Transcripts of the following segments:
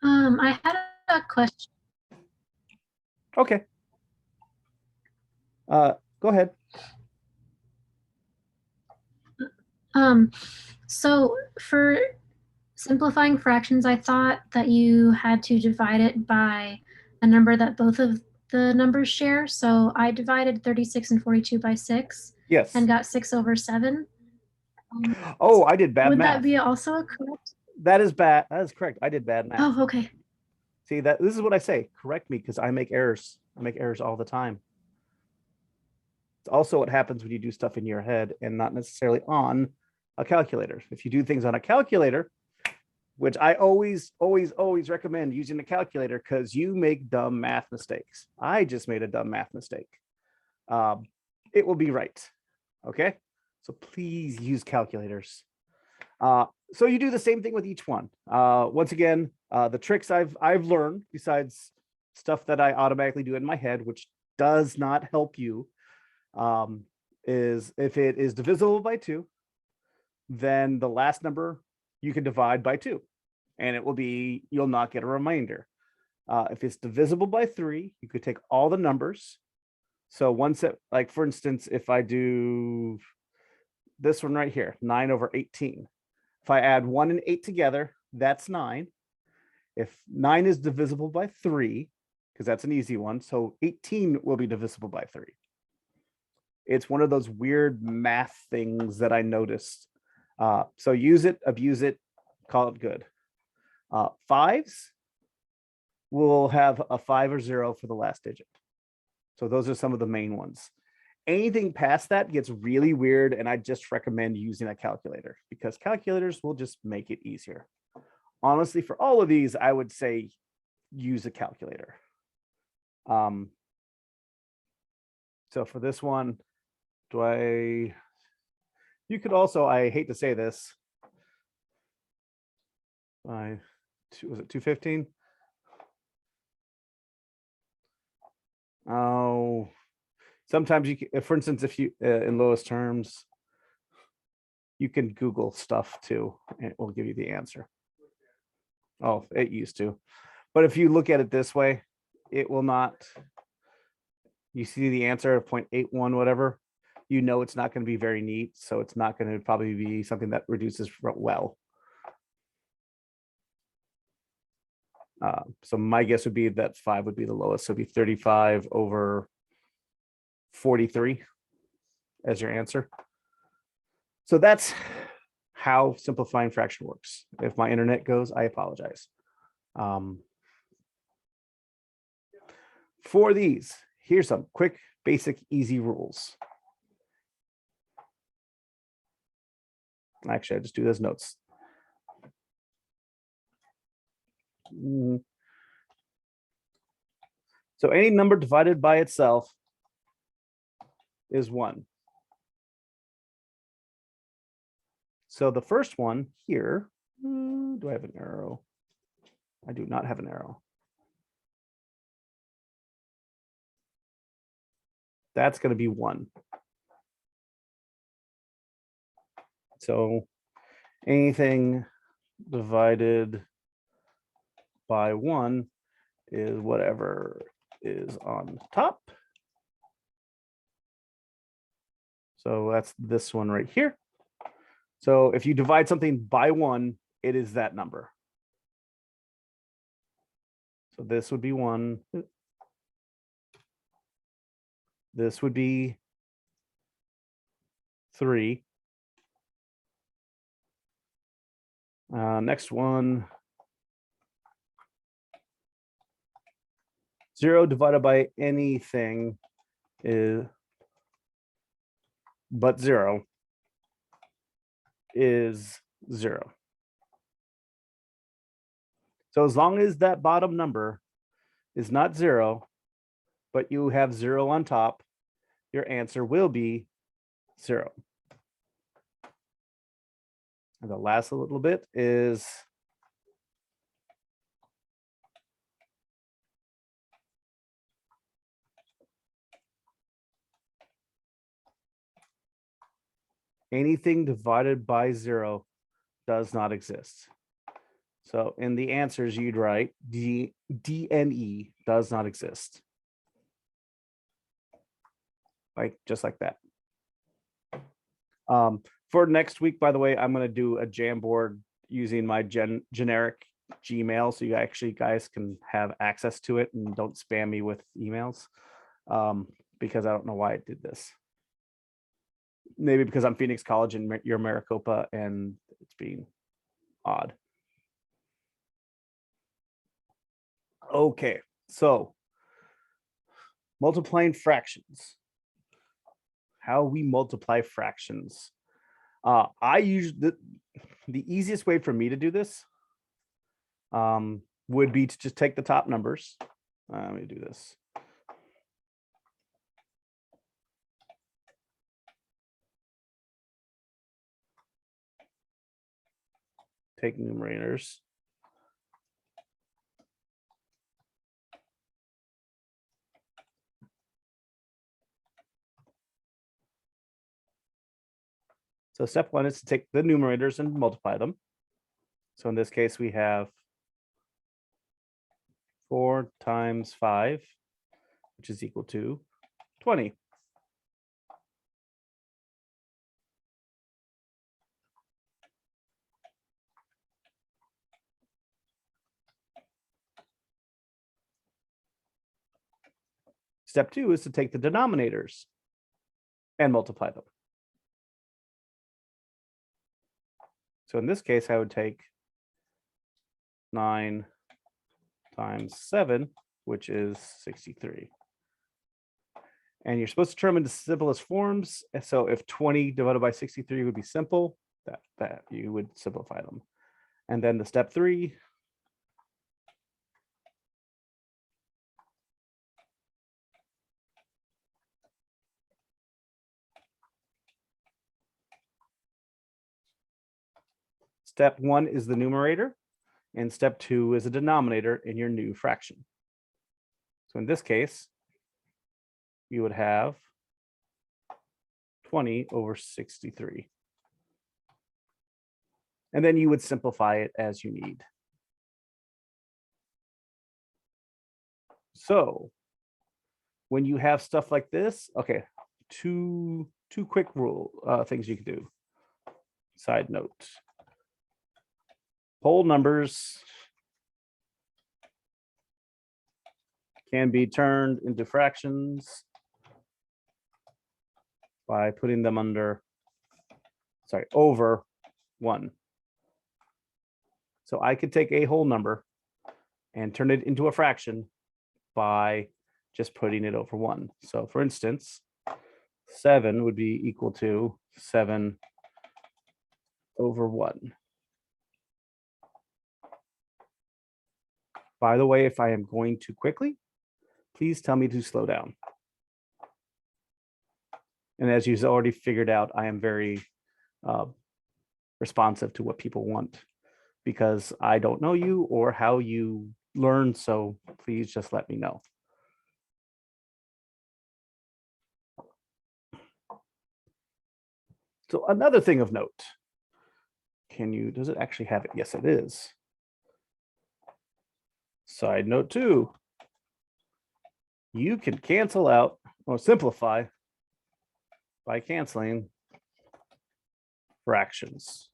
I had a question. Okay. Go ahead. So for simplifying fractions, I thought that you had to divide it by a number that both of the numbers share. So I divided 36 and 42 by 6 Yes. and got 6 over 7. Oh, I did bad Would that math. be also a correct? That is bad. That is correct. I did bad math. Oh, okay. See that this is what I say. Correct me because I make errors. I make errors all the time. It's also what happens when you do stuff in your head and not necessarily on a calculator. If you do things on a calculator, which I always recommend using a calculator because you make dumb math mistakes. I just made a dumb math mistake. Um, it will be right. Okay. So please use calculators. So you do the same thing with each one. Once again, the tricks I've learned, besides stuff that I automatically do in my head, which does not help you, is if it is divisible by 2, then the last number you can divide by 2, and it will be, you'll not get a remainder. If it's divisible by 3, you could take all the numbers. So once it, like for instance, if I do this one right here, 9 over 18. If I add 1 and 8 together, that's 9. If 9 is divisible by 3, because that's an easy one, so 18 will be divisible by 3. It's one of those weird math things that I noticed. So use it, abuse it, call it good. Fives will have a 5 or 0 for the last digit. So those are some of the main ones. Anything past that gets really weird, and I just recommend using a calculator because calculators will just make it easier. Honestly, for all of these, I would say use a calculator. So for this one, you could also, I hate to say this, was it 215? Oh, sometimes you can, for instance, if you, in lowest terms, you can Google stuff too, and it will give you the answer. Oh, it used to. But if you look at it this way, it will not, you see the answer of 0.81, whatever, you know it's not going to be very neat. So it's not going to probably be something that reduces well. So my guess would be that 5 would be the lowest. So it'd be 35 over 43 as your answer. So that's how simplifying fraction works. If my internet goes, I apologize. For these, here's some quick, basic, easy rules. Actually, I just do those notes. So any number divided by itself is 1. So the first one here, do I have an arrow? I do not have an arrow. That's going to be 1. So anything divided by 1 is whatever is on top. So that's this one right here. So if you divide something by 1, it is that number. So this would be 1. This would be 3. Next one. 0 divided by anything is but 0 is 0. So as long as that bottom number is not 0, but you have 0 on top, your answer will be 0. And the last little bit is anything divided by 0 does not exist. So in the answers, you'd write DNE does not exist. Like just like that. For next week, by the way, I'm going to do a Jamboard using my generic Gmail, so you actually guys can have access to it and don't spam me with emails, because I don't know why it did this. Maybe because I'm Phoenix College and you're Maricopa, and it's being odd. Okay, so multiplying fractions. How we multiply fractions. I use the easiest way for me to do this would be to just take the top numbers. Let me do this. Take numerators. So step one is to take the numerators and multiply them. So in this case, we have 4 times 5, which is equal to 20. Step two is to take the denominators and multiply them. So in this case, I would take 9 times 7, which is 63. And you're supposed to determine the simplest forms. So if 20 divided by 63 would be simple, that you would simplify them. And then the step 3, step 1 is the numerator, and step 2 is a denominator in your new fraction. So in this case, you would have 20 over 63. And then you would simplify it as you need. So when you have stuff like this, okay, two quick things you can do. Side note. Whole numbers can be turned into fractions by putting them over 1. So I could take a whole number and turn it into a fraction by just putting it over 1. So for instance, 7 would be equal to 7 over 1. By the way, if I am going too quickly, please tell me to slow down. And as you've already figured out, I am very responsive to what people want, because I don't know you or how you learn. So please just let me know. So another thing of note, does it actually have it? Yes, it is. Side note 2, you can cancel out or simplify by canceling fractions.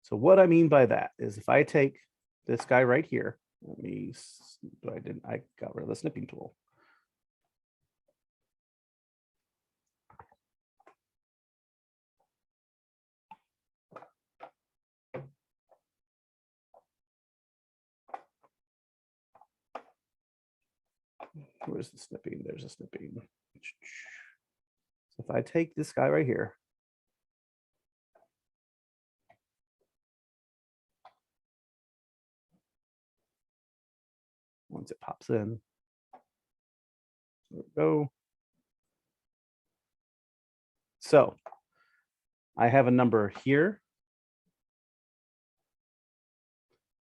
So what I mean by that is if I take this guy right here, I got rid of the snipping tool. Where's the snipping? There's a snipping. So if I take this guy right here, once it pops in, there we go. So I have a number here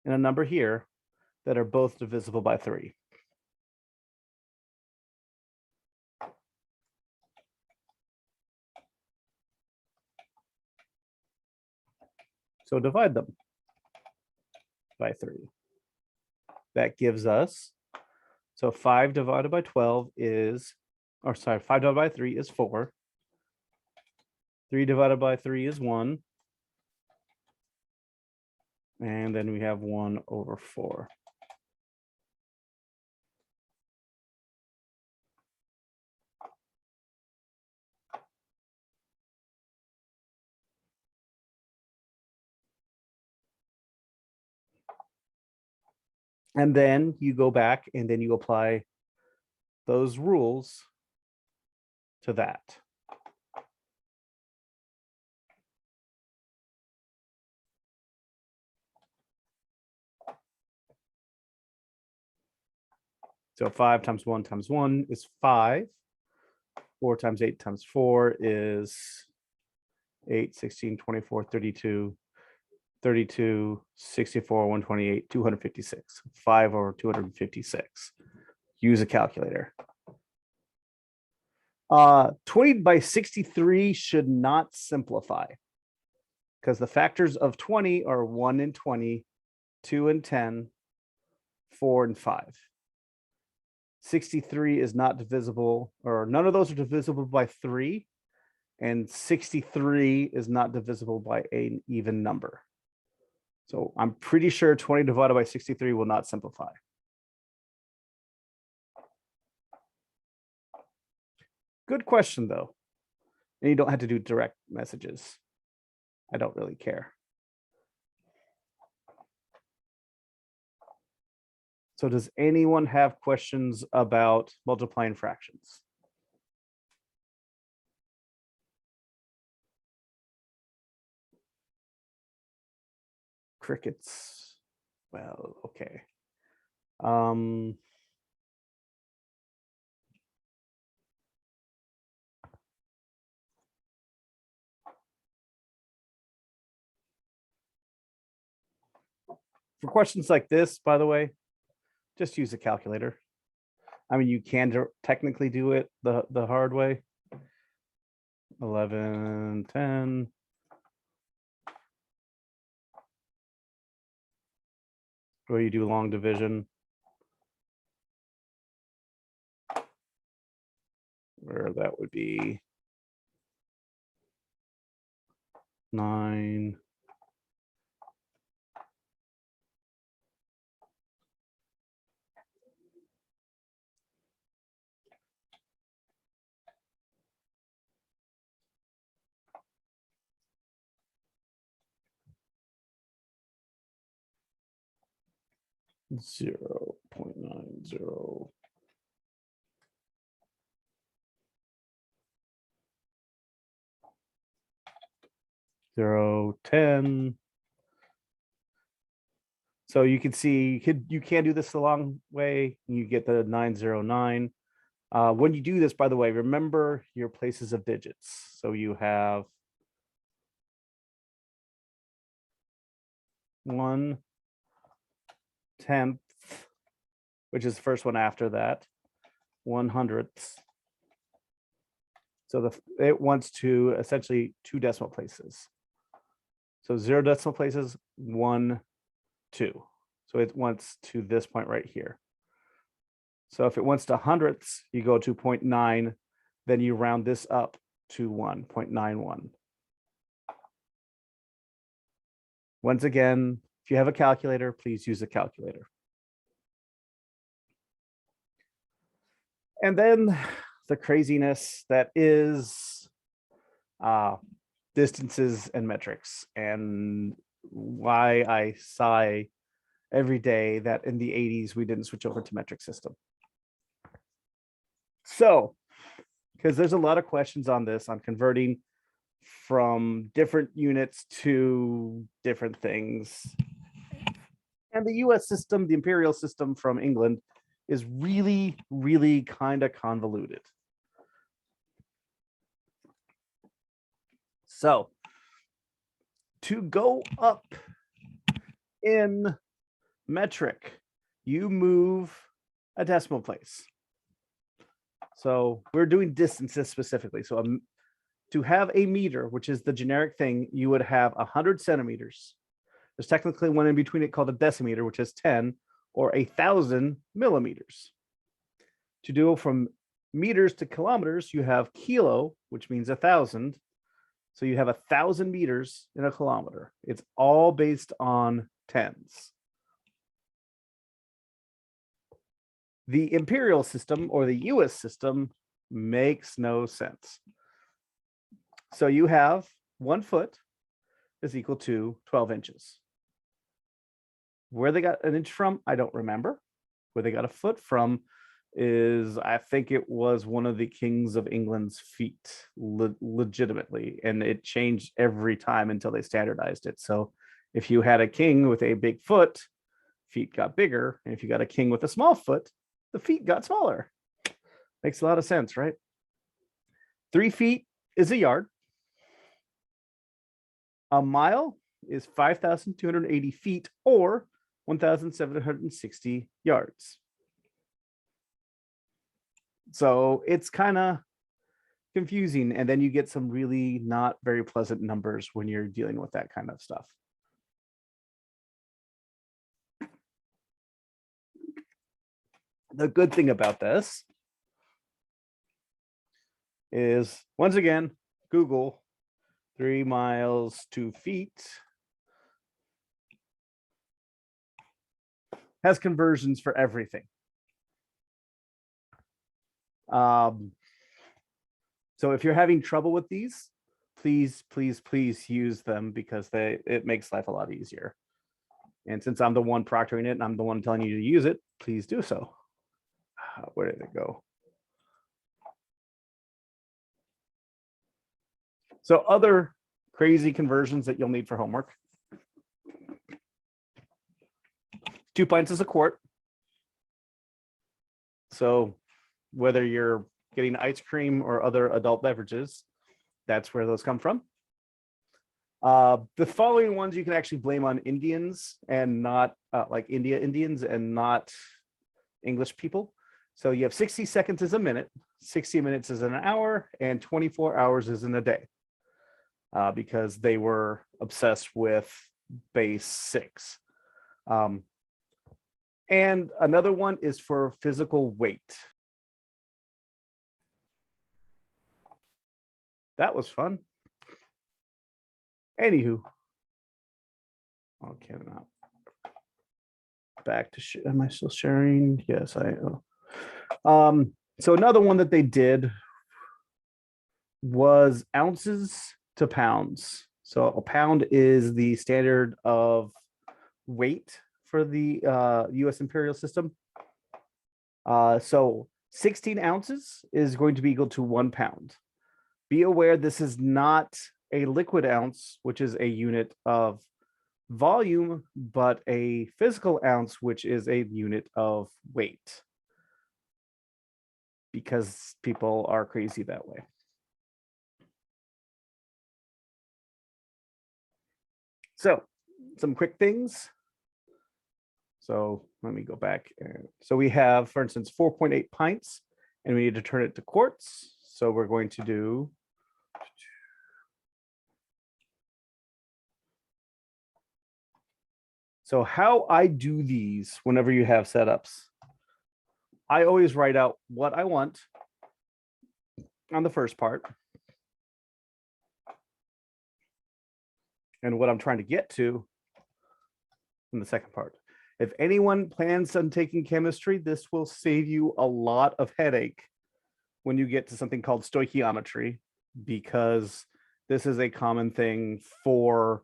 and a number here that are both divisible by 3. So divide them by 3. That gives us, so 5 divided by 12 is, or sorry, 5 divided by 3 is 4. 3 divided by 3 is 1. And then we have 1 over 4. And then you go back and then you apply those rules to that. So 5 times 1 times 1 is 5. 4 times 8 times 4 is 8, 16, 24, 32, 32, 64, 128, 256. 5 over 256. Use a calculator. 20 by 63 should not simplify because the factors of 20 are 1 and 20, 2 and 10, 4 and 5. 63 is not divisible, or none of those are divisible by 3, and 63 is not divisible by an even number. So I'm pretty sure 20 divided by 63 will not simplify. Good question, though. And you don't have to do direct messages. I don't really care. So does anyone have questions about multiplying fractions? Crickets. Well, okay. For questions like this, by the way, just use a calculator. I mean, you can technically do it the hard way. 11, 10. Or you do long division. Where that would be 9. Zero 0.90. 0.10. So you can see you can do this the long way. You get the 909. When you do this, by the way, remember your places of digits. So you have 1/10, which is the first one after that, 1/100. So it wants to essentially 2 decimal places. So 0 decimal places, 1, 2. So it wants to this point right here. So if it wants to hundredths, you go to 0.9, then you round this up to 1.91. Once again, if you have a calculator, please use a calculator. And then the craziness that is distances and metrics, and why I sigh every day that in the 80s we didn't switch over to metric system. So, because there's a lot of questions on this, on converting from different units to different things. And the US system, the imperial system from England, is really, really kind of convoluted. So, to go up in metric, you move a decimal place. So we're doing distances specifically. So to have a meter, which is the generic thing, you would have 100 centimeters. There's technically one in between it called a decimeter, which is 10 or 1,000 millimeters. To do from meters to kilometers, you have kilo, which means 1,000. So you have 1,000 meters in a kilometer. It's all based on tens. The imperial system or the US system makes no sense. So you have 1 foot is equal to 12 inches. Where they got an inch from, I don't remember. Where they got a foot from is, I think it was one of the kings of England's feet, legitimately, and it changed every time until they standardized it. So if you had a king with a big foot, feet got bigger, and if you got a king with a small foot, the feet got smaller. Makes a lot of sense, right? 3 feet is a yard. A mile is 5,280 feet or 1,760 yards. So it's kind of confusing. And then you get some really not very pleasant numbers when you're dealing with that kind of stuff. The good thing about this is, once again, Google 3 miles, 2 feet has conversions for everything. So if you're having trouble with these, please use them, because it makes life a lot easier. And since I'm the one proctoring it and I'm the one telling you to use it, please do so. Where did it go? So other crazy conversions that you'll need for homework. 2 pints is a quart. So whether you're getting ice cream or other adult beverages, that's where those come from. The following ones you can actually blame on Indians and not like Indians and not English people. So you have 60 seconds is a minute, 60 minutes is an hour, and 24 hours is in a day, because they were obsessed with base 6. And another one is for physical weight. That was fun. Anywho, okay, now back to am I still sharing? Yes, I am. So another one that they did was ounces to pounds. So a pound is the standard of weight for the US imperial system. So 16 ounces is going to be equal to 1 pound. Be aware this is not a liquid ounce, which is a unit of volume, but a physical ounce, which is a unit of weight, because people are crazy that way. So some quick things. So let me go back. So we have, for instance, 4.8 pints, and we need to turn it to quarts. So we're going to do so how I do these whenever you have setups, I always write out what I want on the first part and what I'm trying to get to in the second part. If anyone plans on taking chemistry, this will save you a lot of headache when you get to something called stoichiometry, because this is a common thing for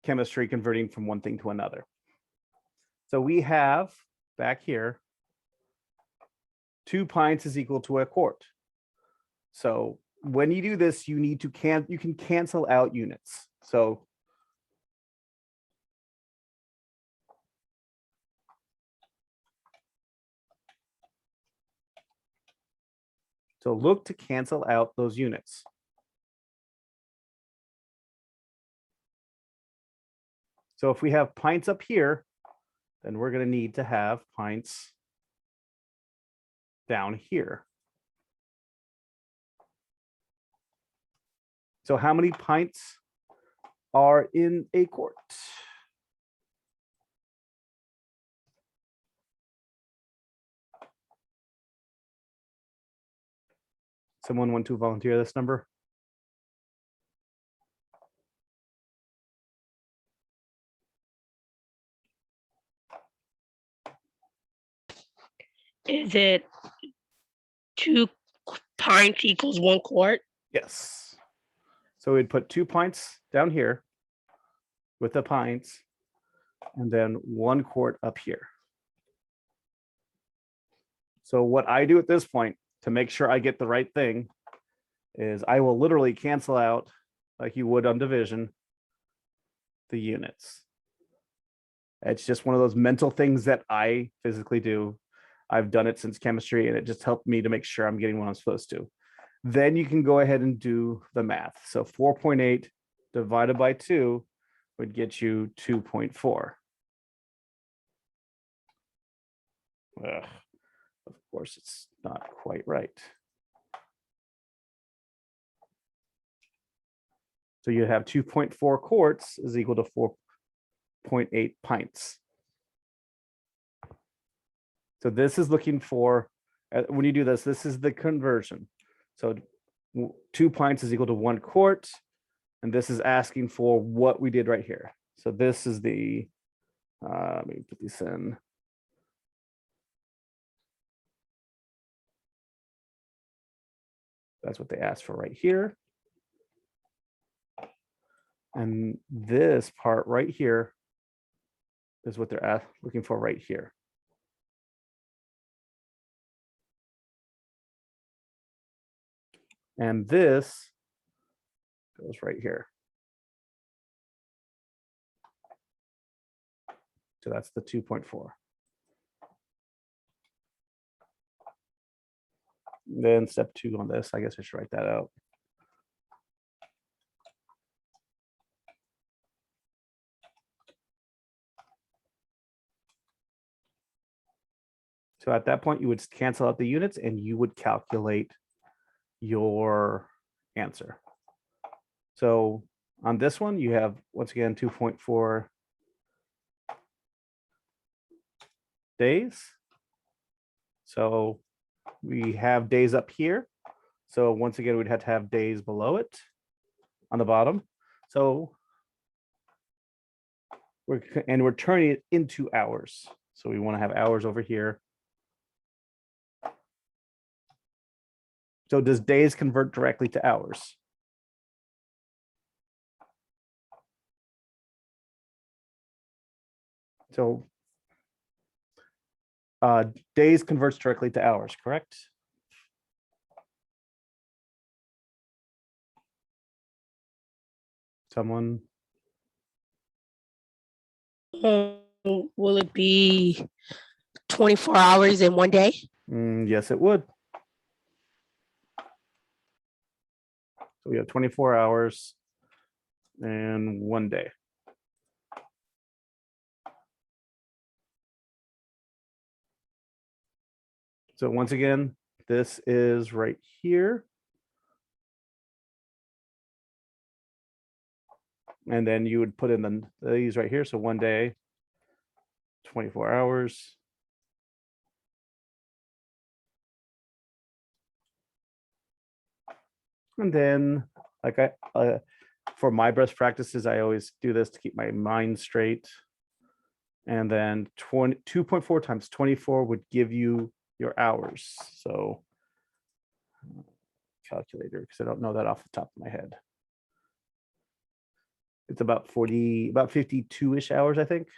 chemistry converting from one thing to another. So we have back here, 2 pints is equal to a quart. So when you do this, you need to you can cancel out units. So look to cancel out those units. So if we have pints up here, then we're going to need to have pints down here. So how many pints are in a quart? Someone want to volunteer this number? Is it 2 pints equals 1 quart? Yes. So we'd put 2 pints down here with the pints, and then 1 quart up here. So what I do at this point to make sure I get the right thing is I will literally cancel out, like you would on division, the units. It's just one of those mental things that I physically do. I've done it since chemistry, and it just helped me to make sure I'm getting what I'm supposed to. Then you can go ahead and do the math. So 4.8 divided by 2 would get you 2.4. Of course, it's not quite right. So you have 2.4 quarts is equal to 4.8 pints. So this is looking for, when you do this, this is the conversion. So 2 pints is equal to 1 quart. And this is asking for what we did right here. So this is the, let me put this in. That's what they asked for right here. And this part right here is what they're looking for right here. And this goes right here. So that's the 2.4. Then step 2 on this, I guess I should write that out. So at that point, you would cancel out the units and you would calculate your answer. So on this one, you have, once again, 2.4 days. So we have days up here. So once again, we'd have to have days below it on the bottom. So we're turning it into hours. So we want to have hours over here. So does days convert directly to hours? So days converts directly to hours, correct? Someone? Will it be 24 hours in 1 day? Yes, it would. So we have 24 hours and 1 day. So once again, this is right here. And then you would put in these right here. So 1 day, 24 hours. And then like for my best practices, I always do this to keep my mind straight. And then 2.4 times 24 would give you your hours. So calculator, because I don't know that off the top of my head. It's about 52-ish hours, I think,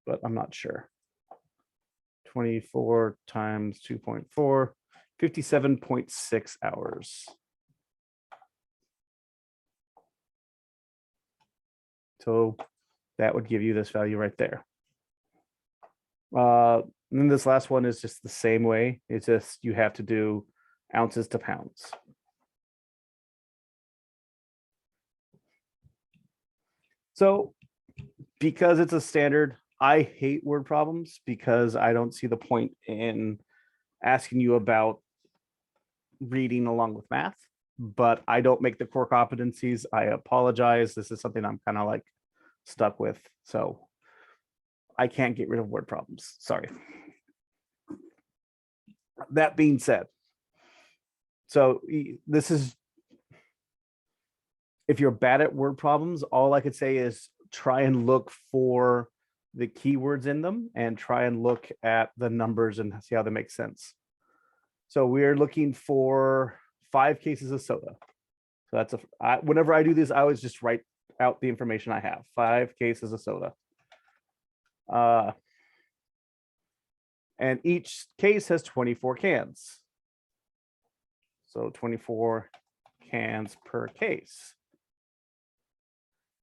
but I'm not sure. 24 times 2.4, 57.6 hours. So that would give you this value right there. And then this last one is just the same way. It's just you have to do ounces to pounds. So because it's a standard, I hate word problems because I don't see the point in asking you about reading along with math, but I don't make the core competencies. I apologize. This is something I'm kind of like stuck with. So I can't get rid of word problems. Sorry. That being said, So this is, if you're bad at word problems, all I could say is try and look for the keywords in them and try and look at the numbers and see how they make sense. So we're looking for 5 cases of soda. So that's whenever I do this, I always just write out the information I have. 5 cases of soda. And each case has 24 cans. So 24 cans per case.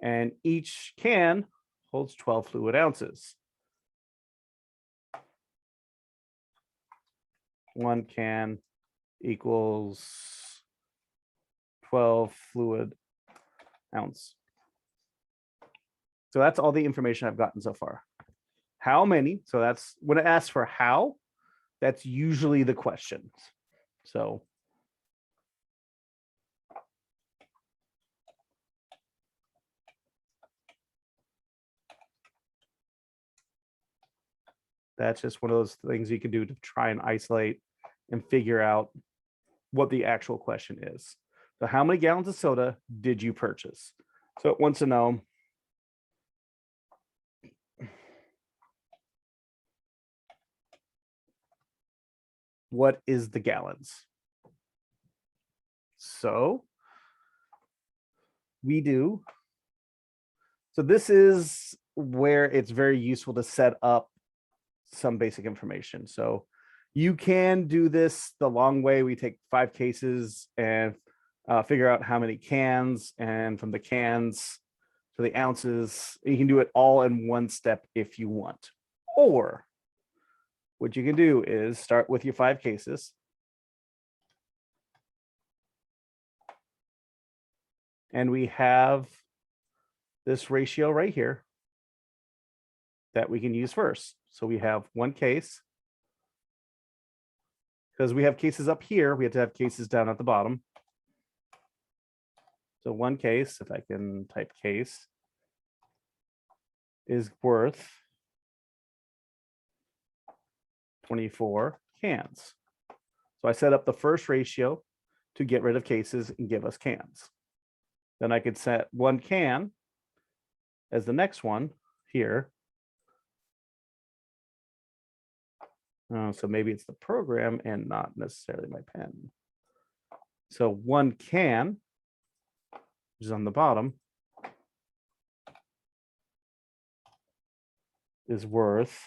And each can holds 12 fluid ounces. 1 can equals 12 fluid ounce. So that's all the information I've gotten so far. How many? So that's when it asks for how, that's usually the question. So that's just one of those things you can do to try and isolate and figure out what the actual question is. So how many gallons of soda did you purchase? So it wants to know what is the gallons. So we do. So this is where it's very useful to set up some basic information. So you can do this the long way. We take 5 cases and figure out how many cans, and from the cans to the ounces, you can do it all in one step if you want. Or what you can do is start with your 5 cases. And we have this ratio right here that we can use first. So we have 1 case. Because we have cases up here, we have to have cases down at the bottom. So 1 case, if I can type case, is worth 24 cans. So I set up the first ratio to get rid of cases and give us cans. Then I could set 1 can as the next one here. So maybe it's the program and not necessarily my pen. So 1 can, which is on the bottom, is worth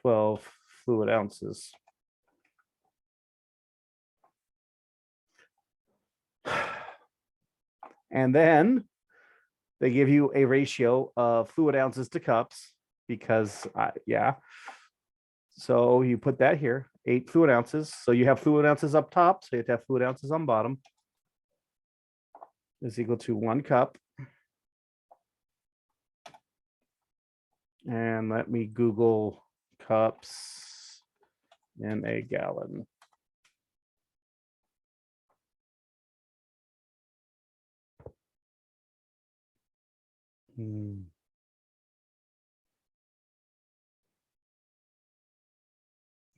12 fluid ounces. And then they give you a ratio of fluid ounces to cups because, yeah. So you put that here, 8 fluid ounces. So you have fluid ounces up top, so you have to have fluid ounces on bottom. Is equal to 1 cup. And let me Google cups in a gallon.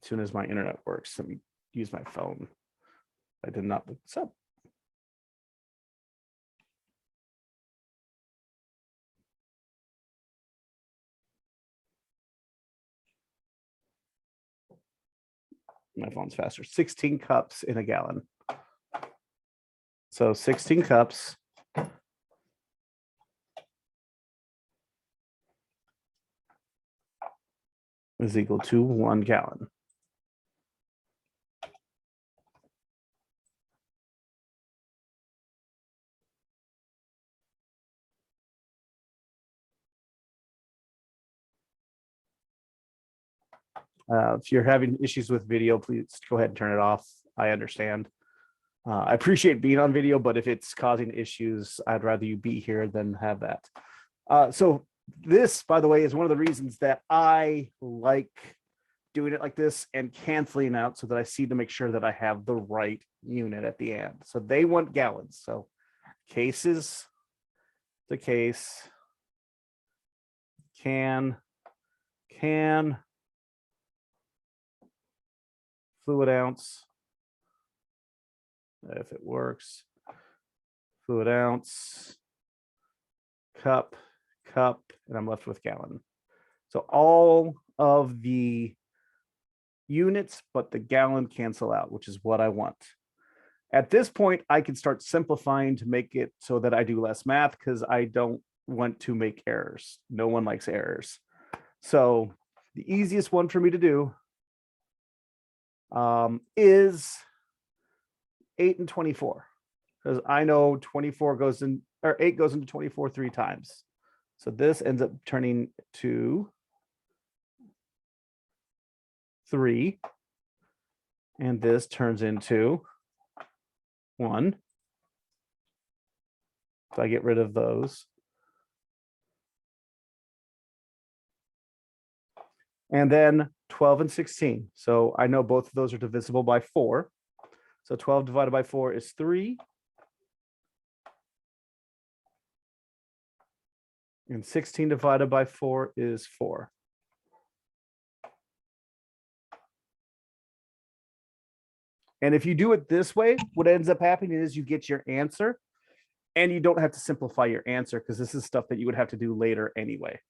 As soon as my internet works, let me use my phone. I did not look this up. My phone's faster. 16 cups in a gallon. So 16 cups is equal to 1 gallon. If you're having issues with video, please go ahead and turn it off. I understand. I appreciate being on video, but if it's causing issues, I'd rather you be here than have that. So this, by the way, is one of the reasons that I like doing it like this and canceling out so that I see to make sure that I have the right unit at the end. So they want gallons. So cases, the case, can, fluid ounce, if it works, fluid ounce, cup, and I'm left with gallon. So all of the units, but the gallon cancel out, which is what I want. At this point, I can start simplifying to make it so that I do less math because I don't want to make errors. No one likes errors. So the easiest one for me to do is 8 and 24, because I know 24 goes in, or 8 goes into 24 3 times. So this ends up turning to 3, and this turns into 1. So I get rid of those. And then 12 and 16. So I know both of those are divisible by 4. So 12 divided by 4 is 3. And 16 divided by 4 is 4. And if you do it this way, what ends up happening is you get your answer and you don't have to simplify your answer because this is stuff that you would have to do later anyway.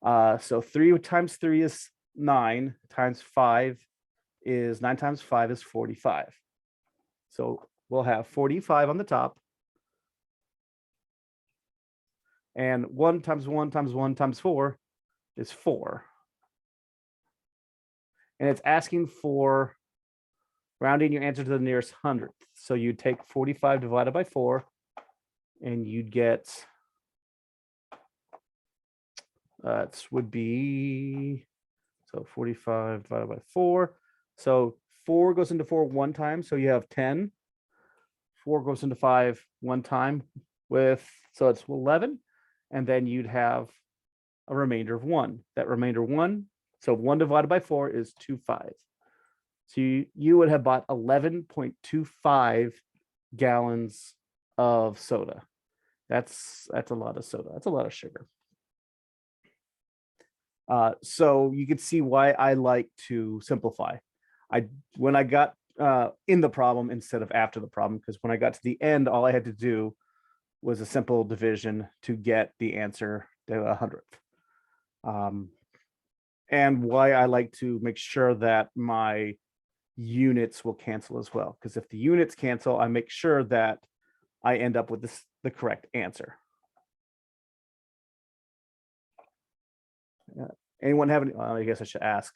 So 3 times 3 is 9 times 5 is 9 times 5 is 45. So we'll have 45 on the top. And 1 times 1 times 1 times 4 is 4. And it's asking for rounding your answer to the nearest hundredth. So you take 45 divided by 4, and you'd get, that would be, so 45 divided by 4. So 4 goes into 4 one time, so you have 10. 4 goes into 5 one time with, so it's 11. And then you'd have a remainder of 1. That remainder 1, so 1 divided by 4 is 25. So you would have bought 11.25 gallons of soda. That's a lot of soda. That's a lot of sugar. So you can see why I like to simplify. When I got in the problem instead of after the problem, because when I got to the end, all I had to do was a simple division to get the answer to 100th. And why I like to make sure that my units will cancel as well, because if the units cancel, I make sure that I end up with the correct answer. Anyone have any? I guess I should ask.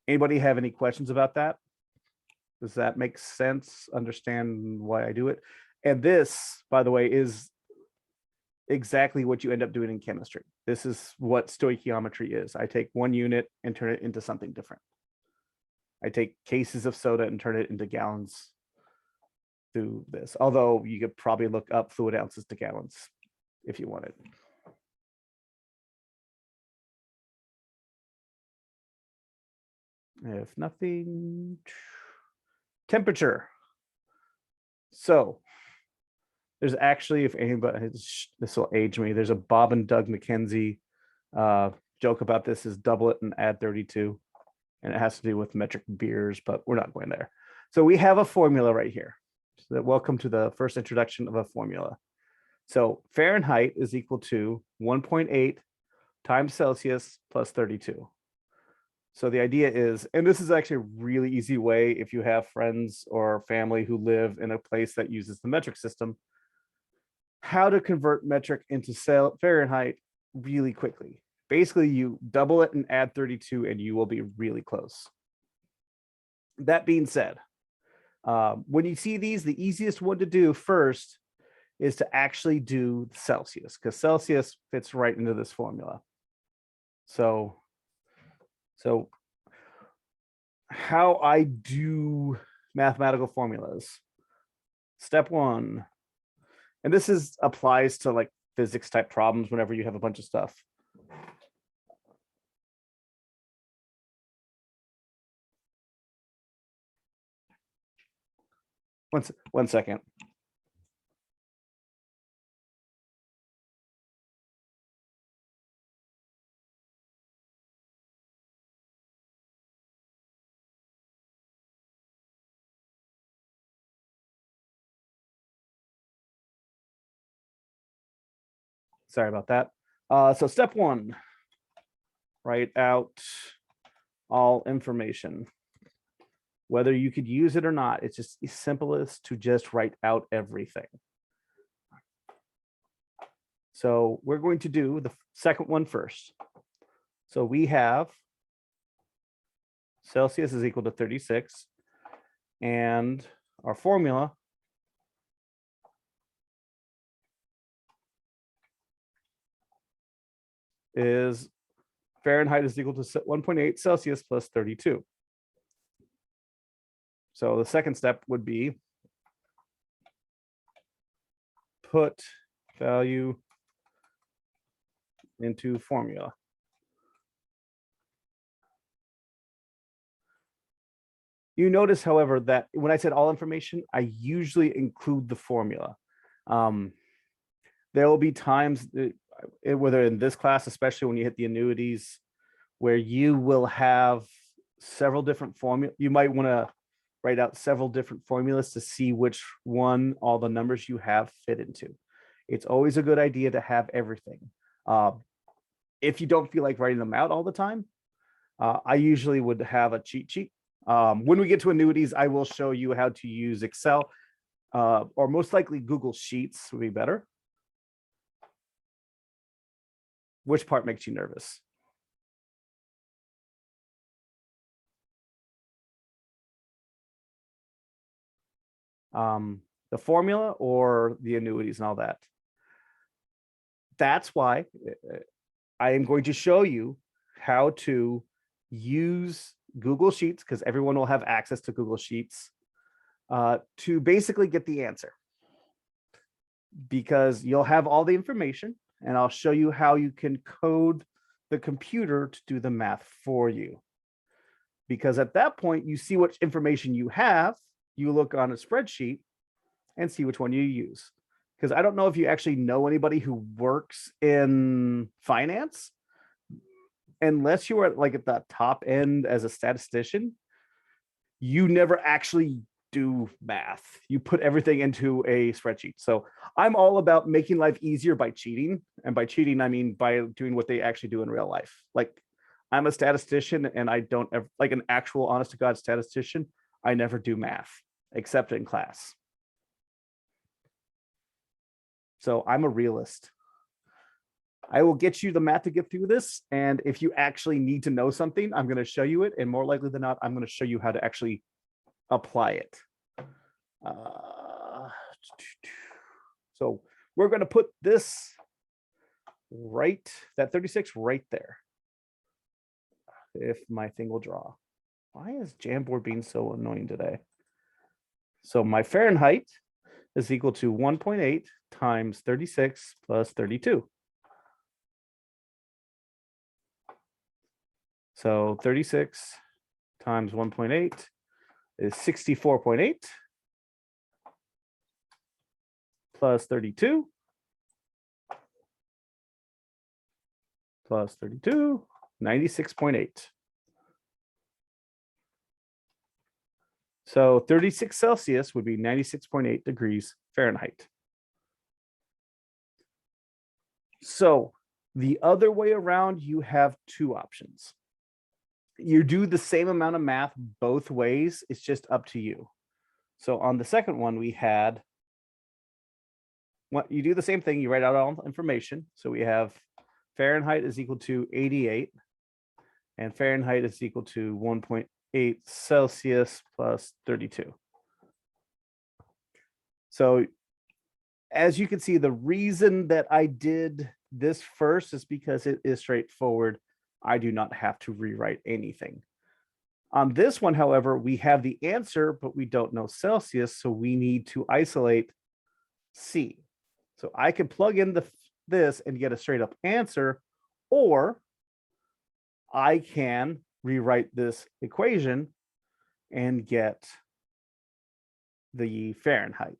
Anybody have any questions about that? Does that make sense? Understand why I do it? And this, by the way, is exactly what you end up doing in chemistry. This is what stoichiometry is. I take one unit and turn it into something different. I take cases of soda and turn it into gallons through this. Although you could probably look up fluid ounces to gallons if you wanted. If nothing, temperature. So there's actually, if anybody, this will age me, there's a Bob and Doug McKenzie joke about this, is double it and add 32. And it has to do with metric beers, but we're not going there. So we have a formula right here. So welcome to the first introduction of a formula. So Fahrenheit is equal to 1.8 times Celsius plus 32. So the idea is, and this is actually a really easy way if you have friends or family who live in a place that uses the metric system, how to convert metric into Fahrenheit really quickly. Basically, you double it and add 32 and you will be really close. That being said, when you see these, the easiest one to do first is to actually do Celsius, because Celsius fits right into this formula. So how I do mathematical formulas. Step 1, and this applies to like physics type problems whenever you have a bunch of stuff. One second. Sorry about that. So step 1, write out all information. Whether you could use it or not, it's just the simplest to just write out everything. So we're going to do the second one first. So we have Celsius is equal to 36, and our formula is Fahrenheit is equal to 1.8 Celsius plus 32. So the second step would be put value into formula. You notice, however, that when I said all information, I usually include the formula. There will be times, whether in this class, especially when you hit the annuities, where you will have several different formulas. You might want to write out several different formulas to see which one all the numbers you have fit into. It's always a good idea to have everything. If you don't feel like writing them out all the time, I usually would have a cheat sheet. When we get to annuities, I will show you how to use Excel, or most likely Google Sheets would be better. Which part makes you nervous? The formula or the annuities and all that? That's why I am going to show you how to use Google Sheets, because everyone will have access to Google Sheets, to basically get the answer. Because you'll have all the information, and I'll show you how you can code the computer to do the math for you. Because at that point, you see what information you have, you look on a spreadsheet and see which one you use. Because I don't know if you actually know anybody who works in finance, unless you are like at the top end as a statistician, you never actually do math. You put everything into a spreadsheet. So I'm all about making life easier by cheating. And by cheating, I mean by doing what they actually do in real life. Like, I'm a statistician, and I don't ever, like an actual honest to God statistician, I never do math except in class. So I'm a realist. I will get you the math to get through this. And if you actually need to know something, I'm going to show you it. And more likely than not, I'm going to show you how to actually apply it. So we're going to put this right, that 36 right there. If my thing will draw. Why is Jamboard being so annoying today? So my Fahrenheit is equal to 1.8 times 36 plus 32. So 36 times 1.8 is 64.8 plus 32 plus 32, 96.8. So 36 Celsius would be 96.8 degrees Fahrenheit. So the other way around, you have two options. You do the same amount of math both ways. It's just up to you. So on the second one, we had, what you do the same thing. You write out all information. So we have Fahrenheit is equal to 88, and Fahrenheit is equal to 1.8 Celsius plus 32. So as you can see, the reason that I did this first is because it is straightforward. I do not have to rewrite anything. On this one, however, we have the answer, but we don't know Celsius, so we need to isolate C. So I can plug in this and get a straight up answer, or I can rewrite this equation and get the Fahrenheit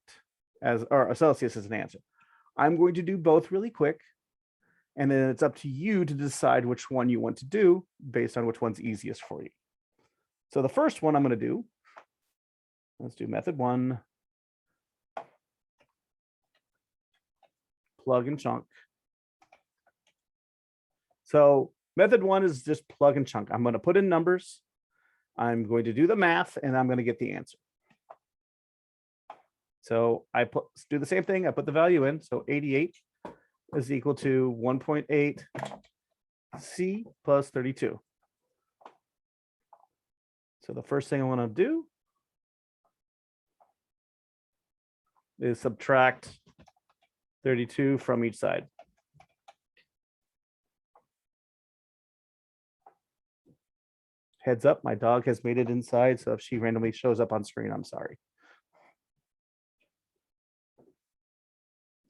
or Celsius as an answer. I'm going to do both really quick, and then it's up to you to decide which one you want to do based on which one's easiest for you. So the first one I'm going to do, let's do method 1, plug and chunk. So method one is just plug and chunk. I'm going to put in numbers. I'm going to do the math and I'm going to get the answer. So do the same thing. I put the value in. So 88 is equal to 1.8 C plus 32. So the first thing I want to do is subtract 32 from each side. Heads up, my dog has made it inside, so if she randomly shows up on screen, I'm sorry.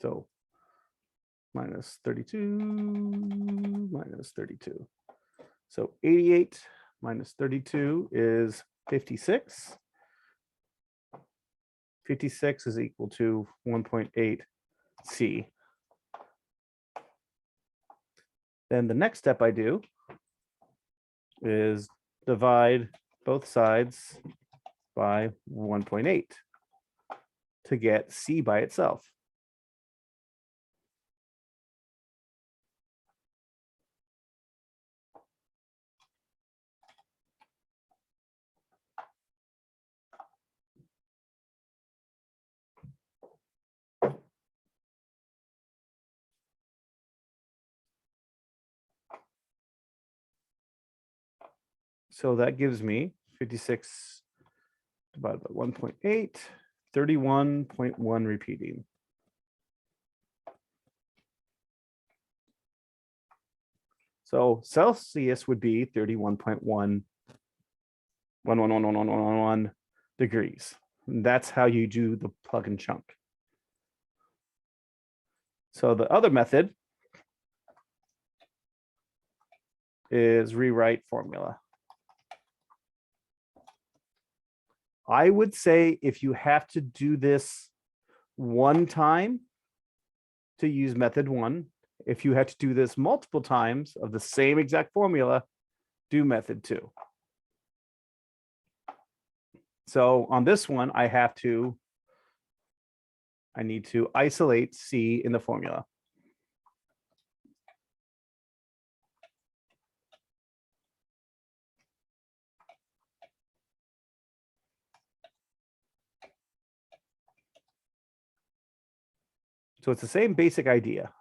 So minus 32, minus 32. So 88 minus 32 is 56. 56 is equal to 1.8 C. Then the next step I do is divide both sides by 1.8 to get C by itself. So that gives me 56 divided by 1.8, 31.1 repeating. So Celsius would be 31.1 degrees. And that's how you do the plug and chunk. So the other method is rewrite formula. I would say if you have to do this one time to use method one, if you have to do this multiple times of the same exact formula, do method two. So on this one, I need to isolate C in the formula. So it's the same basic idea.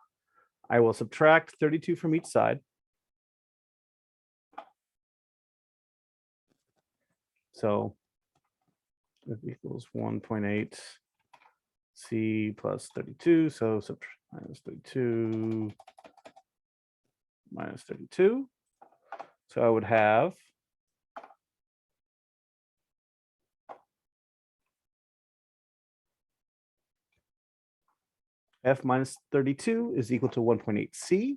I will subtract 32 from each side. So it equals 1.8 C plus 32. So minus 32 minus 32. So I would have F minus 32 is equal to 1.8 C.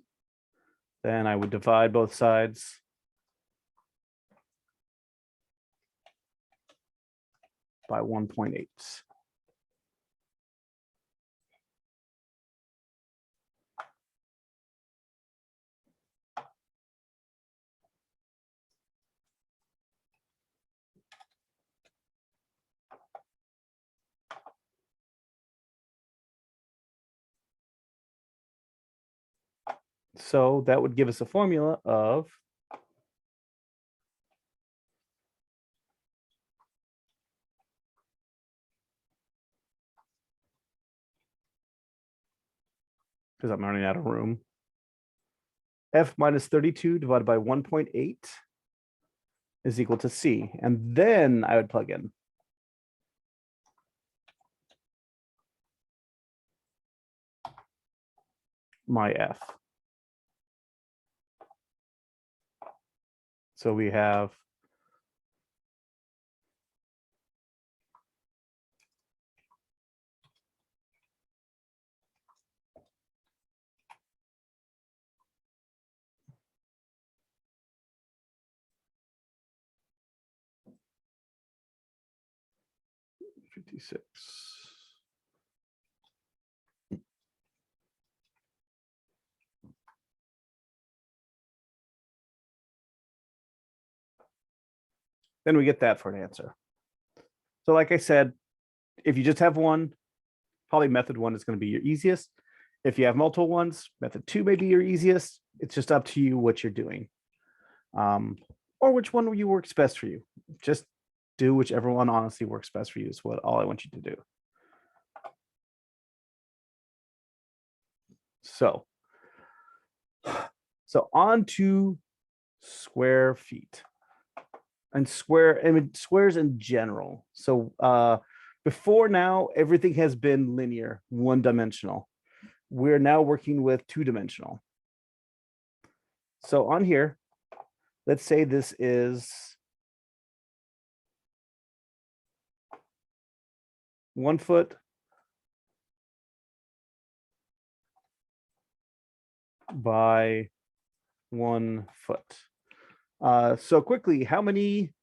Then I would divide both sides by 1.8. So that would give us a formula of because I'm running out of room. F minus 32 divided by 1.8 is equal to C. And then I would plug in my F. So we have $56. Then we get that for an answer. So like I said, if you just have one, probably method one is going to be your easiest. If you have multiple ones, method two may be your easiest. It's just up to you what you're doing, or which one you works best for you. Just do whichever one honestly works best for you is what all I want you to do. So on to square feet and squares in general. So before now, everything has been linear, one-dimensional. We're now working with two-dimensional. So on here, let's say this is 1 foot by 1 foot. So quickly, how many?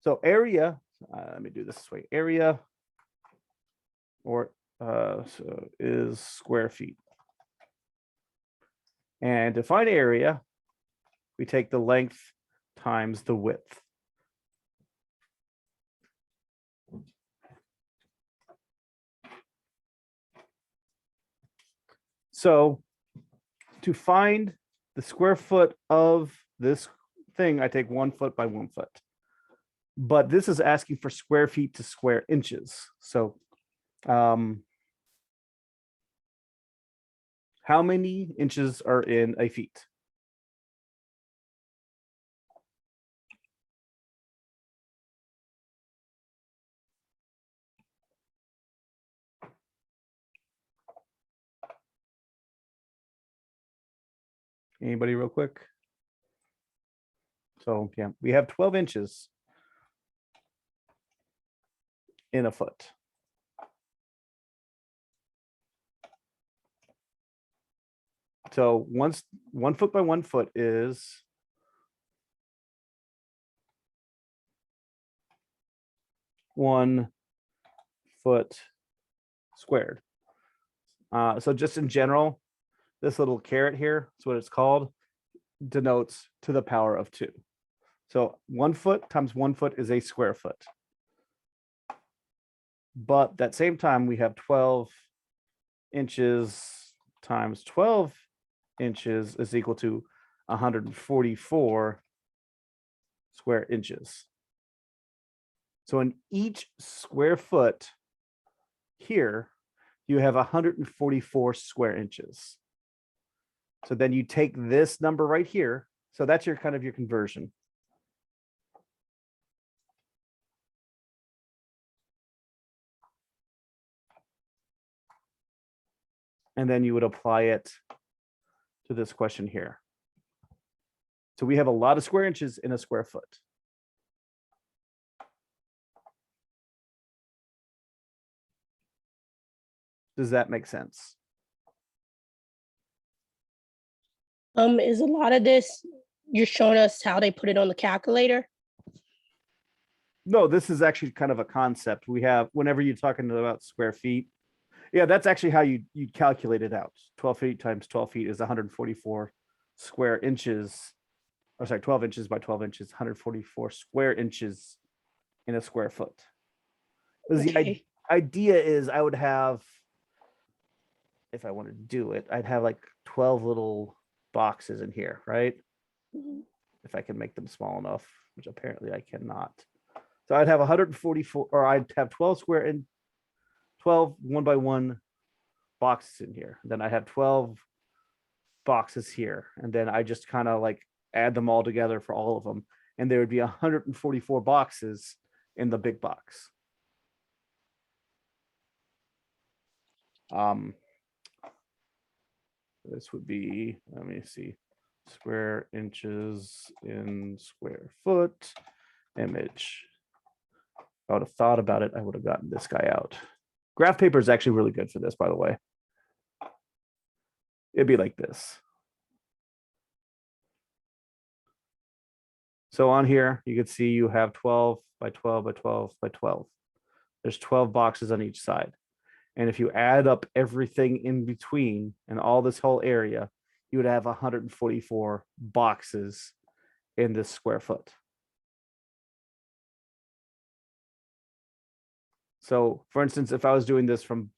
So area, let me do this way. Area or so is square feet. And to find area, we take the length times the width. So to find the square foot of this thing, I take 1 foot by 1 foot. But this is asking for square feet to square inches. So how many inches are in a feet? Anybody real quick? So yeah, we have 12 inches in a foot. So 1 foot by 1 foot is 1 foot squared. So just in general, this little caret here is what it's called, denotes to the power of 2. So 1 foot times 1 foot is a square foot. But at that same time, we have 12 inches times 12 inches is equal to 144 square inches. So in each square foot here, you have 144 square inches. So then you take this number right here. So that's your kind of your conversion. And then you would apply it to this question here. So we have a lot of square inches in a square foot. Does that make sense? Is a lot of this, you're showing us how they put it on the calculator? No, this is actually kind of a concept. We have, whenever you're talking about square feet, yeah, that's actually how you calculate it out. 12 feet times 12 feet is 144 square inches, or sorry, 12 inches by 12 inches, 144 square inches in a square foot. The idea is I would have, if I wanted to do it, I'd have like 12 little boxes in here, right? Mhm. If I can make them small enough, which apparently I cannot. So I'd have 144, or I'd have 12 square and 12 1 by 1 boxes in here. Then I have 12 boxes here. And then I just kind of like add them all together for all of them. And there would be 144 boxes in the big box. This would be, let me see, square inches in square foot image. If I would have thought about it, I would have gotten this guy out. Graph paper is actually really good for this, by the way. It'd be like this. So on here, you can see you have 12 by 12 by 12 by 12. There's 12 boxes on each side. And if you add up everything in between and all this whole area, you would have 144 boxes in this square foot. So for instance, if I was doing this from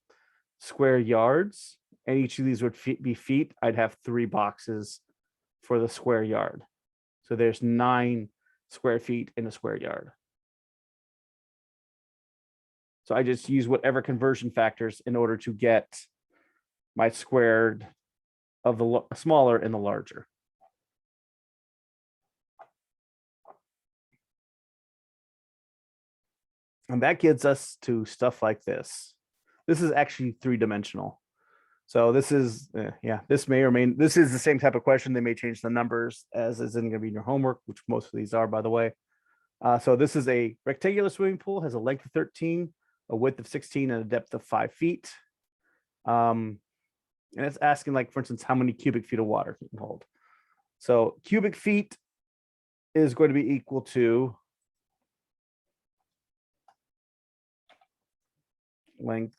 square yards, and each of these would be feet, I'd have 3 boxes for the square yard. So there's 9 square feet in a square yard. So I just use whatever conversion factors in order to get my squared of the smaller and the larger. And that gets us to stuff like this. This is actually 3-dimensional. So this is, this may or may, this is the same type of question. They may change the numbers as isn't going to be in your homework, which most of these are, by the way. So this is a rectangular swimming pool, has a length of 13, a width of 16, and a depth of 5 feet. And it's asking, like, for instance, how many cubic feet of water can hold. So cubic feet is going to be equal to length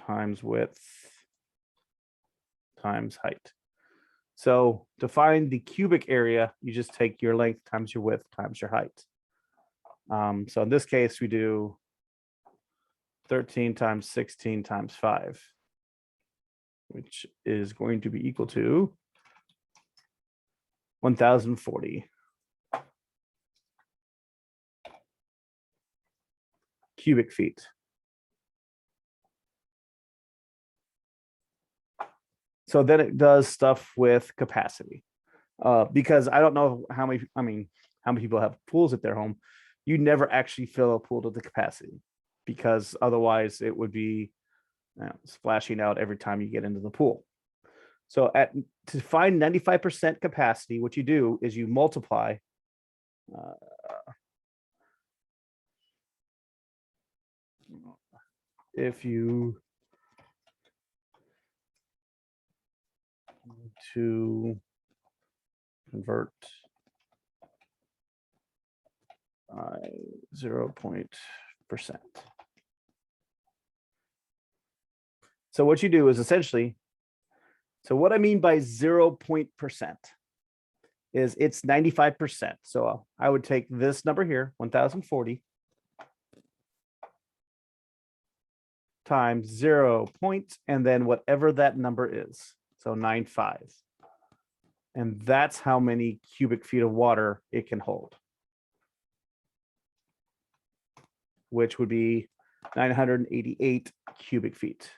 times width times height. So to find the cubic area, you just take your length times your width times your height. So in this case, we do 13 times 16 times 5, which is going to be equal to 1,040 cubic feet. So then it does stuff with capacity, because I don't know how many people have pools at their home. You never actually fill a pool to the capacity, because otherwise it would be splashing out every time you get into the pool. So to find 95% capacity, what you do is you multiply if you to convert 0.%. So what you do is essentially, so what I mean by 0.% is it's 95%. So I would take this number here, 1,040, times 0 point, and then whatever that number is. So 95. And that's how many cubic feet of water it can hold, which would be 988 cubic feet.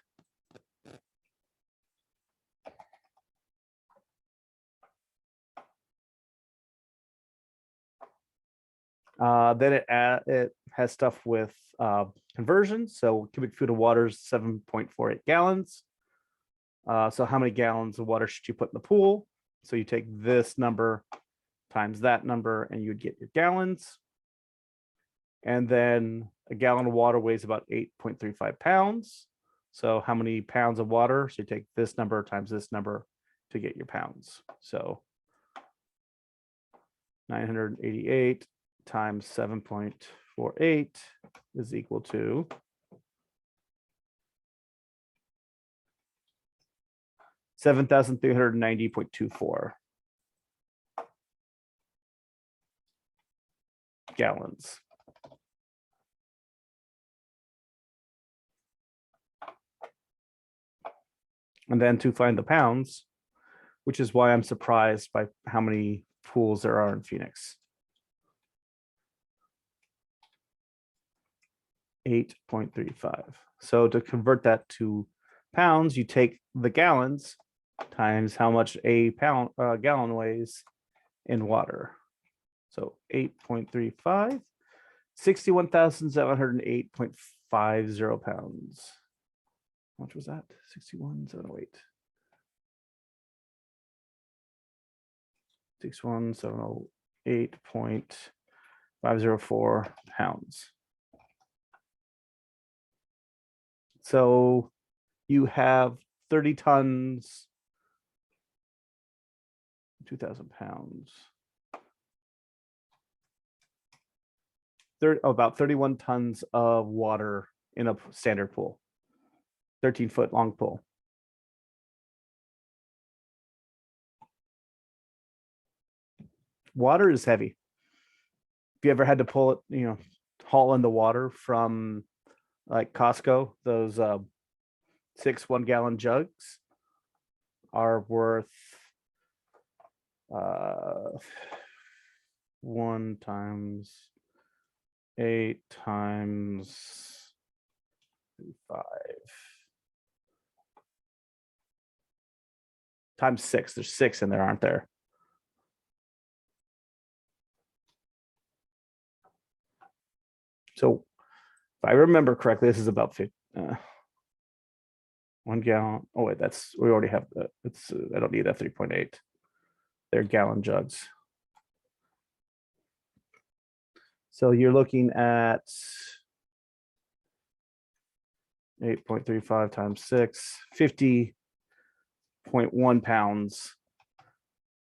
Then it has stuff with conversions. So cubic feet of water is 7.48 gallons. So how many gallons of water should you put in the pool? So you take this number times that number, and you would get your gallons. And then a gallon of water weighs about 8.35 pounds. So how many pounds of water? So you take this number times this number to get your pounds. So 988 times 7.48 is equal to 7,390.24 gallons. And then to find the pounds, which is why I'm surprised by how many pools there are in Phoenix. 8.35. So to convert that to pounds, you take the gallons times how much a gallon weighs in water. So 8.35, 61,708.50 pounds. How much was that? 61,708. 61,708.504 pounds. So you have 30 tons, 2,000 pounds. About 31 tons of water in a standard pool, 13-foot long pool. Water is heavy. If you ever had to pull it, haul in the water from like Costco, those 6 1-gallon jugs, are worth 1 times 8 times 5 times 6. There's 6 in there, aren't there? So if I remember correctly, this is about 50, 1 gallon. Oh wait, we already have that. It's I don't need that 3.8. They're gallon jugs. So you're looking at 8.35 times 6, 50.1 pounds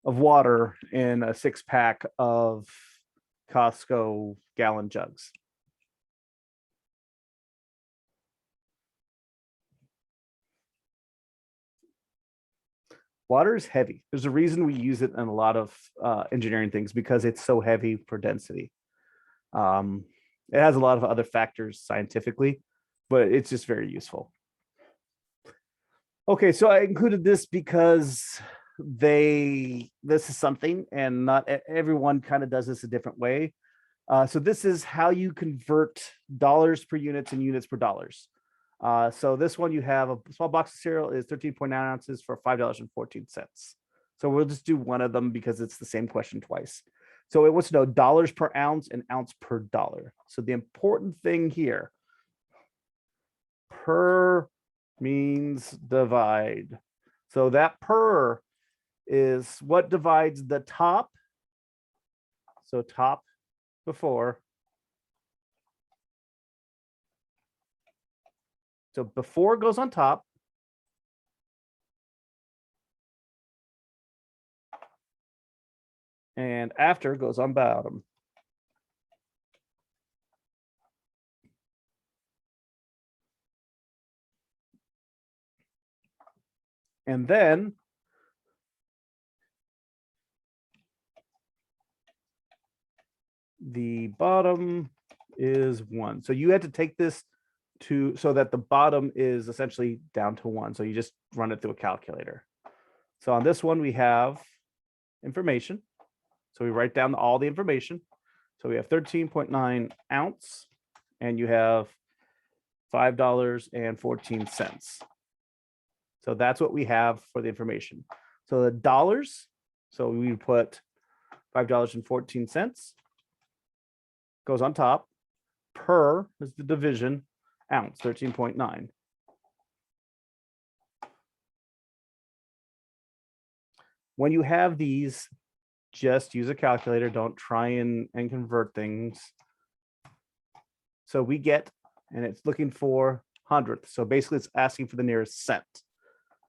of water in a 6-pack of Costco gallon jugs. Water is heavy. There's a reason we use it in a lot of engineering things, because it's so heavy for density. It has a lot of other factors scientifically, but it's just very useful. Okay, so I included this because this is something, and not everyone kind of does this a different way. So this is how you convert dollars per units and units per dollars. So this one, you have a small box of cereal is 13.9 ounces for $5.14. So we'll just do one of them because it's the same question twice. So it wants to know dollars per ounce and ounce per dollar. So the important thing here, per means divide. So that per is what divides the top. So top before. So before goes on top. And after goes on bottom. And then the bottom is 1. So you had to take this so that the bottom is essentially down to 1. So you just run it through a calculator. So on this one, we have information. So we write down all the information. So we have 13.9 ounce, and you have $5.14. So that's what we have for the information. So the dollars, so we put $5.14 goes on top. Per is the division, ounce, 13.9. When you have these, just use a calculator. Don't try and convert things. So we get, and it's looking for hundredth. So basically it's asking for the nearest cent.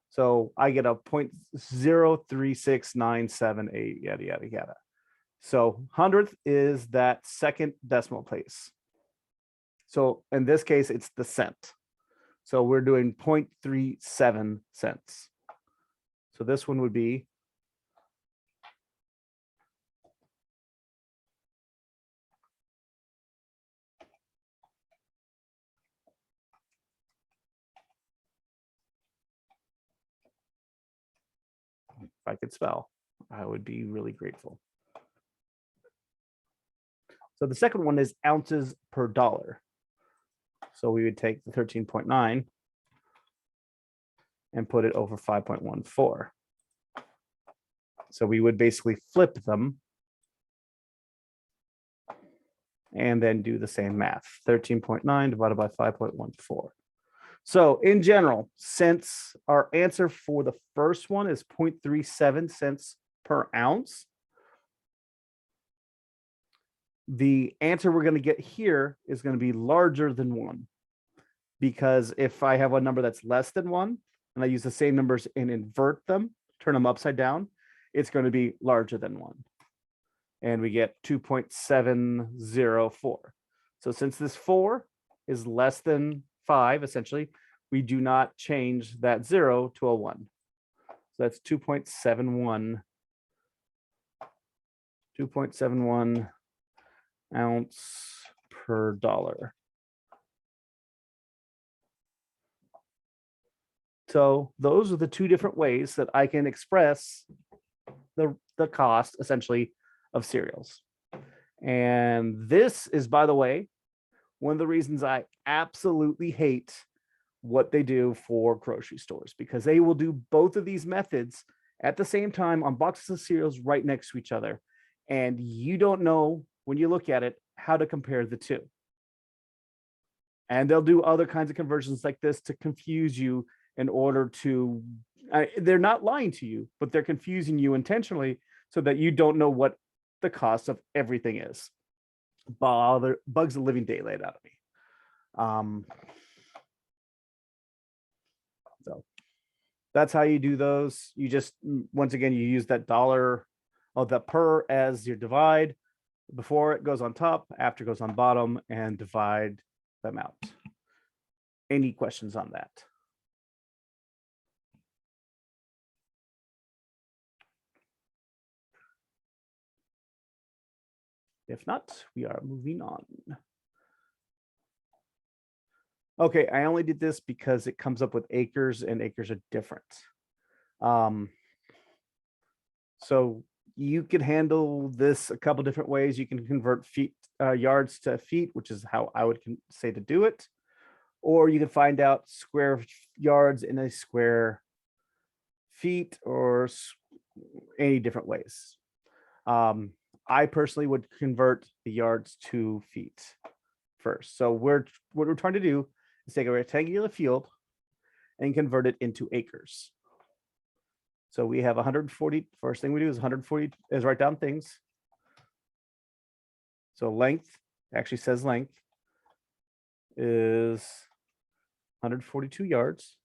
So I get a 0.036978, yada, yada, yada. So hundredth is that second decimal place. So in this case, it's the cent. So we're doing 0.37 cents. So this one would be if I could spell, I would be really grateful. So the second one is ounces per dollar. So we would take the 13.9 and put it over 5.14. So we would basically flip them and then do the same math. 13.9 divided by 5.14. So in general, since our answer for the first one is 0.37 cents per ounce, the answer we're going to get here is going to be larger than 1. Because if I have a number that's less than 1, and I use the same numbers and invert them, turn them upside down, it's going to be larger than 1. And we get 2.704. So since this 4 is less than 5, essentially, we do not change that 0 to a 1. So that's 2.71 ounce per dollar. So those are the two different ways that I can express the cost essentially of cereals. And this is, by the way, one of the reasons I absolutely hate what they do for grocery stores, because they will do both of these methods at the same time on boxes of cereals right next to each other. And you don't know when you look at it how to compare the two. And they'll do other kinds of conversions like this to confuse you in order to, they're not lying to you, but they're confusing you intentionally so that you don't know what the cost of everything is. Bugs the living daylight out of me. So that's how you do those. You just, once again, you use that dollar of the per as your divide. Before it goes on top, after it goes on bottom, and divide them out. Any questions on that? If not, we are moving on. Okay, I only did this because it comes up with acres, and acres are different. So you could handle this a couple different ways. You can convert yards to feet, which is how I would say to do it. Or you can find out square yards in a square feet, or any different ways. I personally would convert the yards to feet first. So what we're trying to do is take a rectangular field and convert it into acres. So we have 140. First thing we do is 140 is write down things. So length actually says length is 142 yards,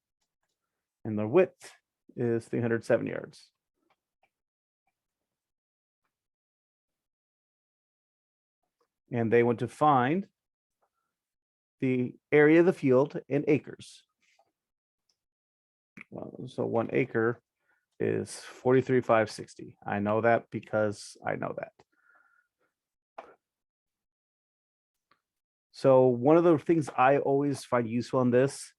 and the width is 307 yards. And they want to find the area of the field in acres. Well, so 1 acre is 43,560. I know that because I know that. So one of the things I always find useful in this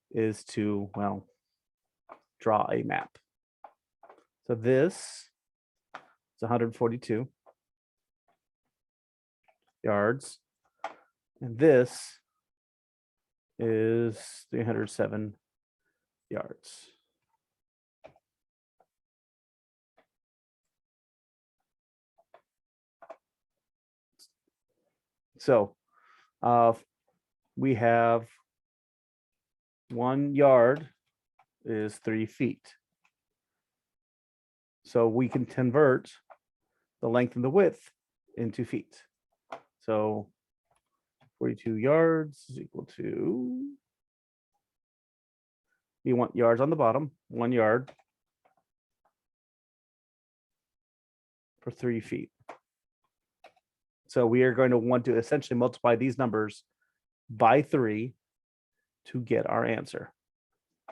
is to, well, draw a map. So this is 142 yards, and this is 307 yards. So we have 1 yard is 3 feet. So we can convert the length and the width into feet. So 42 yards is equal to, you want yards on the bottom, 1 yard for 3 feet. So we are going to want to essentially multiply these numbers by 3 to get our answer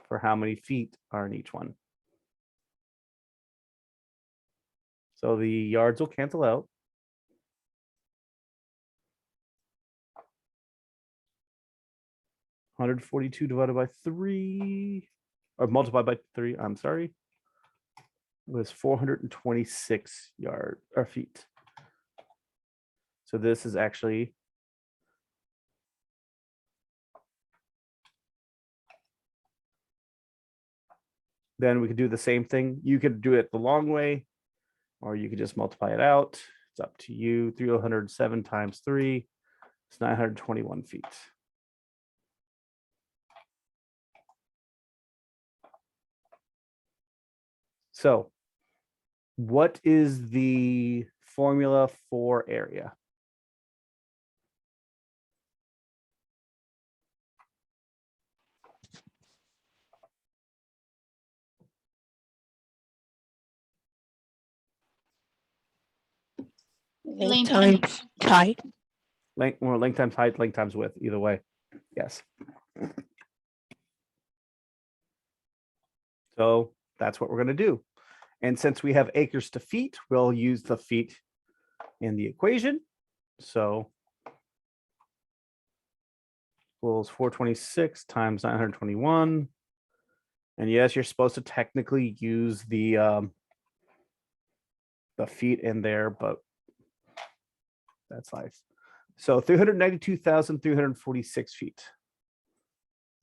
for how many feet are in each one. So the yards will cancel out. $142 divided by 3, or multiplied by 3, I'm sorry, was 426 yards or feet. So this is actually then we could do the same thing. You could do it the long way, or you could just multiply it out. It's up to you. 307 times 3 is 921 feet. So what is the formula for area? Length times height. Length, or length times height, length times width, either way. Yes. So that's what we're going to do. And since we have acres to feet, we'll use the feet in the equation. So equals 426 times 921 And yes, you're supposed to technically use the feet in there, but that's life. So 392,346 feet.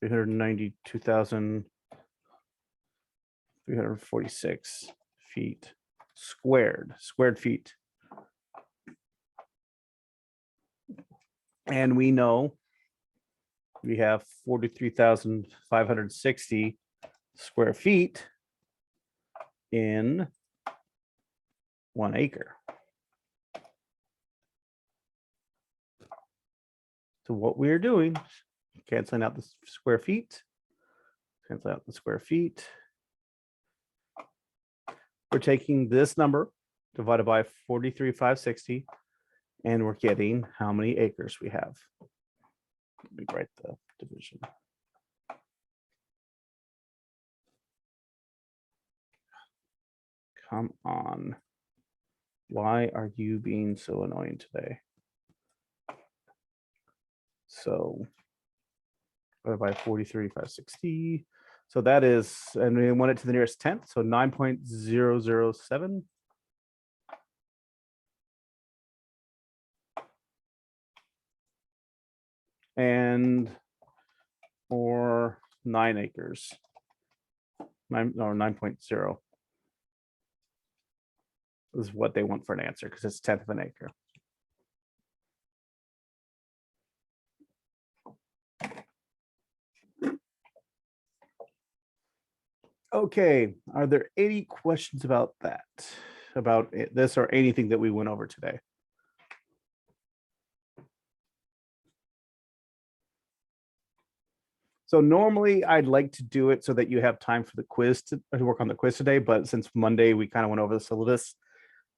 392,346 feet squared feet. And we know we have 43,560 square feet in 1 acre. So what we're doing, canceling out the square feet, cancel out the square feet. We're taking this number divided by 43,560, and we're getting how many acres we have. Let me write the division. Come on. Why are you being so annoying today? So by 43,560. So that is, and we want it to the nearest tenth, so 9.007. And for 9 acres, 9.0 is what they want for an answer because it's 1/10 of an acre. Okay, are there any questions about that, about this or anything that we went over today? So normally I'd like to do it so that you have time for the quiz to work on the quiz today, but since Monday we kind of went over the syllabus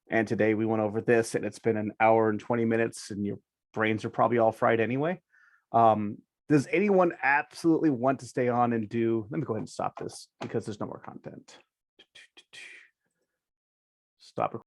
and today we went over this and it's been an hour and 20 minutes and your brains are probably all fried anyway. Does anyone absolutely want to stay on and do, let me go ahead and stop this because there's no more content. Stop recording.